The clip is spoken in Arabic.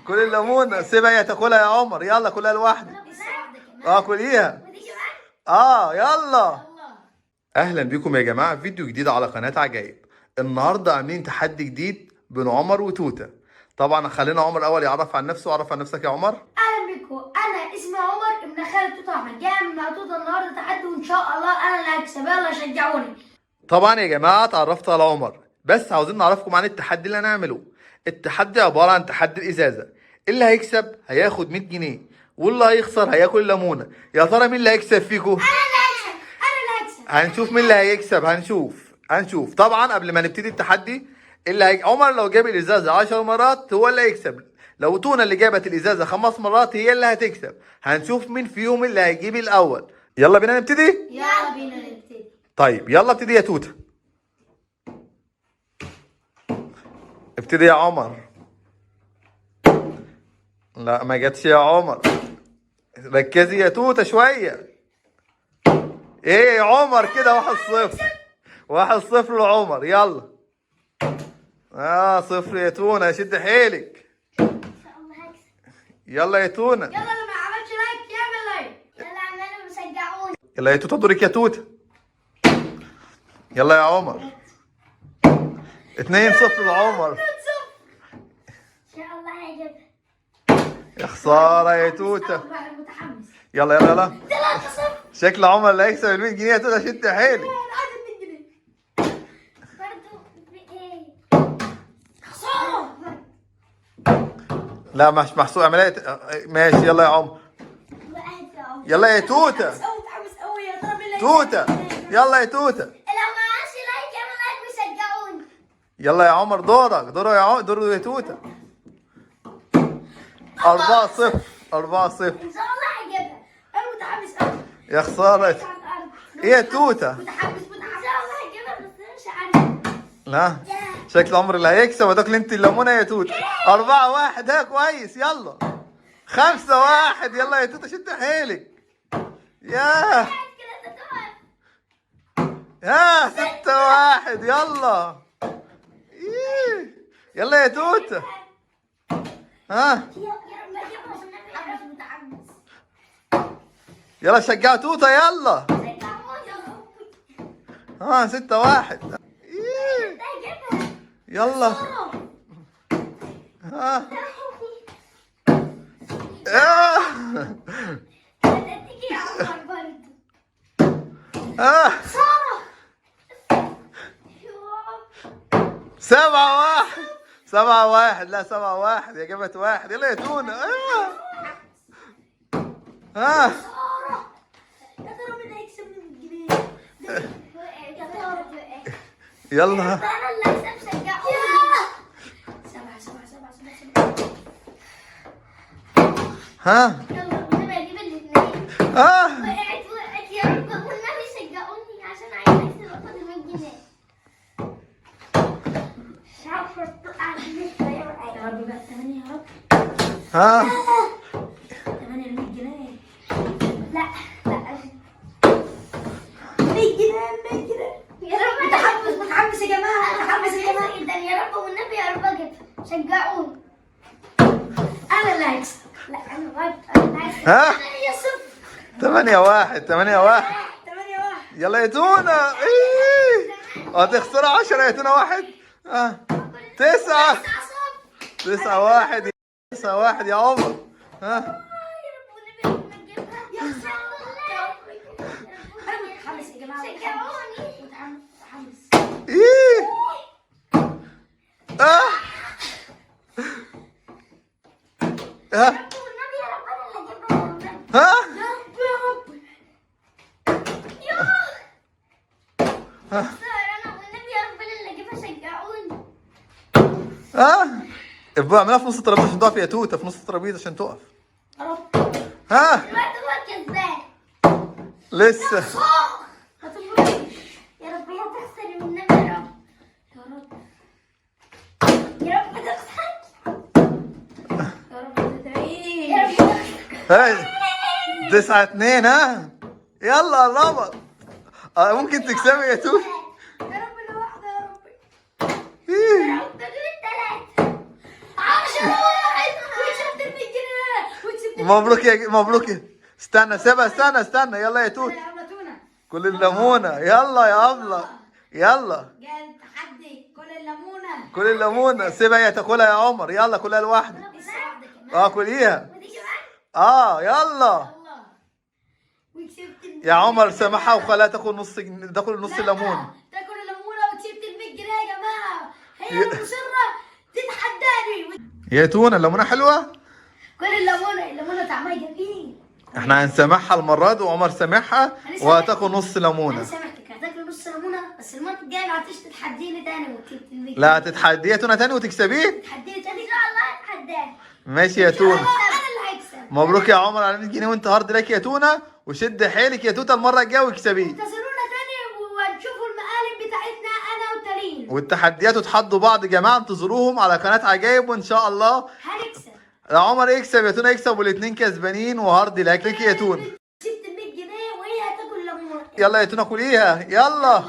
كل الليمونه، سيبها هي تاكلها يا عمر، يلا كلها لوحدك. كليها. يلا. اهلا بكم يا جماعه في فيديو جديد على قناه عجائب. النهارده عاملين تحدي جديد بين عمر وتوته. طبعا خلينا عمر الاول يعرف عن نفسه. عرف عن نفسك يا عمر. اهلا بكم، انا اسمي عمر ابن خالد توته احمد، جاي مع توته النهارده تحدي وان شاء الله انا اللي هكسب. يلا شجعوني. طبعا يا جماعه اتعرفت على عمر، بس عاوزين نعرفكم عن التحدي اللي هنعمله. التحدي عباره عن تحدي الازازه. اللي هيكسب هياخد 100 جنيه واللي هيخسر هياكل ليمونه. يا ترى مين اللي هيكسب فيكم؟ انا اللي هكسب. هنشوف مين اللي هيكسب. هنشوف طبعا. قبل ما نبتدي التحدي، عمر لو جاب الازازه 10 مرات هو اللي هيكسب. لو تونا اللي جابت الازازه 5 مرات هي اللي هتكسب. هنشوف مين فيهم اللي هيجيب الاول. يلا بينا نبتدي. يلا بينا نبتدي. طيب يلا ابتدي يا توته. ابتدي يا عمر. لا ما جاتش يا عمر. ركزي يا توته شويه. ايه يا عمر كده 1-0. 1-0 لعمر. يلا 0 يا تونة. شد حيلك. ان شاء الله هكسب. يلا يا تونة. يلا اللي ما عملش لايك يعمل لايك. يلا اعملوا وشجعوني. يلا يا توته دورك يا توته. يلا يا عمر. 2-0 لعمر. ان شاء الله هيجيبها. يا خسارة يا توته. انا متحمس. يلا يلا يلا. 3-0. شكل عمر اللي هيكسب ال 100 جنيه. يا توته شد حيلك. لا مش محسوب عملية. ماشي يلا يا عمر. يلا يا توته. متحمس قوي يا ترى مين اللي توته. يلا يا توته. لو ما عملش لايك يعمل لايك ويشجعوني. يلا يا عمر دورك. دوره يا عمر. دوره يا توته. 4-0. 4-0. ان شاء الله هجيبها. انا متحمس قوي. يا خسارة. ايه يا توته؟ متحمس ان شاء الله هجيبها بس انا مش عارف. لا شكل عمر اللي هيكسب. وتاكل انت الليمونه يا توته. 4-1. ها كويس. يلا 5-1. يلا يا توته شد حيلك. ياه. 6-1. يلا. إيه. يلا يا توته. ها يلا شجعوا توته. يلا 6-1. إيه. يلا. ها سارة. 7-1. 7-1. لا 7-1. يا جابت 1. يلا يا تونة. يا ترى مين هيكسب من الجنيه؟ يا ترى. يلا انا اللي هكسب شجعوني. 7. ها يلا والنبي اجيب الاثنين. وقعت يا رب والنبي شجعوني عشان عايز اكسب واخد ال 100 جنيه. مش عارفه تقع يا رب بقى 8 يا رب. ها 8 100 جنيه. لا 100 جنيه. يا رب متحمس يا جماعه. متحمس يا جماعه جدا. يا رب والنبي يا رب اجيب. شجعوني. انا اللي هكسب. لا انا اللي هكسب. ها 8-0. 8-1. 8-1. 8-1. يلا يا تونة. هتخسر 10 يا تونة. 1. 9. 9-1. 9-1 يا عمر. ها ايه. ها ابقى اعملها في نص الترابيزه عشان تقف يا توته. في نص الترابيزه عشان تقف. ها لسه. يا رب لا تخسري والنبي يا رب. يا رب تخسري. يا رب تدعي. يا رب تخسري. 9-2. ها يلا قربت. ممكن تكسبي يا توته. يا رب الواحدة يا رب. يا رب تجيب 3. 10-1. مبروك مبروك. استنى سيبها، استنى يلا يا توت. يا عملة تونة. كل الليمونة يلا يا أبلة. يلا قال تحدي كل الليمونة. كل الليمونة. سيبها هي تاكلها يا عمر. يلا كلها لوحدك. لسه واحدة كمان. كليها. ودي كمان. يلا الله. وكسبت يا عمر سامحها وخليها تاكل تاكل نص لا، ليمون. تاكل الليمونة وكسبت ال 100 جنيه يا جماعة. هي مصرة تتحداني. يا تونة الليمونة حلوة. كل الليمونة طعمها جميل. احنا هنسامحها المرة دي وعمر سامحها وهتاكل نص انا ليمونة. سامحتك هتاكل نص ليمونة بس المرة الجاية ما عدتش تتحديني تاني وكسبت ال 100 لا تتحدي يا تونة تاني وتكسبيه. تتحديني تاني ان شاء الله اتحداك. ماشي يا تونة. انا اللي هكسب. مبروك يا عمر على 100 جنيه وانت هارد لك يا تونة. وشد حيلك يا توتة المرة الجاية واكسبيه. انتظرونا تاني وهنشوفوا المقالب بتاعتنا انا وترين. والتحديات وتحدوا بعض يا جماعة، انتظروهم على قناة عجايب وان شاء الله هنكسب. يا عمر يكسب يا تونة يكسب والاتنين كسبانين وهارد لك يا تونة. كسبت ال 100 جنيه وهي هتاكل ليمونة. يلا يا تونة كليها يلا.